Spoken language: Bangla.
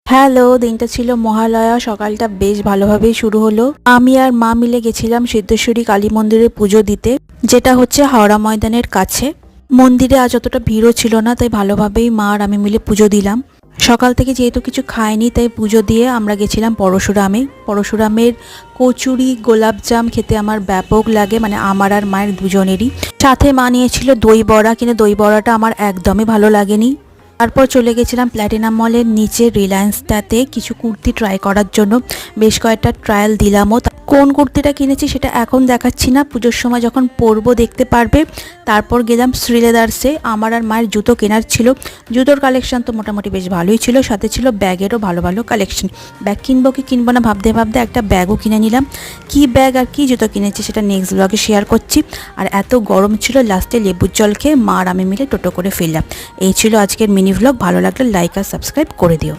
হ্যালো, দিনটা ছিল মহালয়া। সকালটা বেশ ভালোভাবেই শুরু হলো। আমি আর মা মিলে গেছিলাম সিদ্ধেশ্বরী কালী মন্দিরে পুজো দিতে, যেটা হচ্ছে হাওড়া ময়দানের কাছে। মন্দিরে আজ অতটা ভিড়ও ছিল না, তাই ভালোভাবেই মা আর আমি মিলে পুজো দিলাম। সকাল থেকে যেহেতু কিছু খাইনি, তাই পুজো দিয়ে আমরা গেছিলাম পরশুরামে। পরশুরামের কচুরি গোলাপজাম খেতে আমার ব্যাপক লাগে, মানে আমার আর মায়ের দুজনেরই। সাথে মা নিয়েছিল দই বড়া, কিন্তু দই বড়াটা আমার একদমই ভালো লাগেনি। তারপর চলে গেছিলাম প্ল্যাটিনাম মলের নিচে রিলায়েন্সটাতে কিছু কুর্তি ট্রাই করার জন্য। বেশ কয়েকটা ট্রায়াল দিলামও। কোন কুর্তিটা কিনেছি সেটা এখন দেখাচ্ছি না, পুজোর সময় যখন পরবো দেখতে পারবে। তারপর গেলাম শ্রীলেদার্সে, আমার আর মায়ের জুতো কেনার ছিল। জুতোর কালেকশন তো মোটামুটি বেশ ভালোই ছিল, সাথে ছিল ব্যাগেরও ভালো ভালো কালেকশন। ব্যাগ কিনবো কি কিনবো না ভাবতে ভাবতে একটা ব্যাগও কিনে নিলাম। কি ব্যাগ আর কি জুতো কিনেছি সেটা নেক্সট ব্লগে শেয়ার করছি। আর এত গরম ছিল, লাস্টে লেবুর জল খেয়ে মা আর আমি মিলে টোটো করে ফিরলাম। এই ছিল আজকের মিনি ভ্লগ। ভালো লাগলে লাইক আর সাবস্ক্রাইব করে দিও।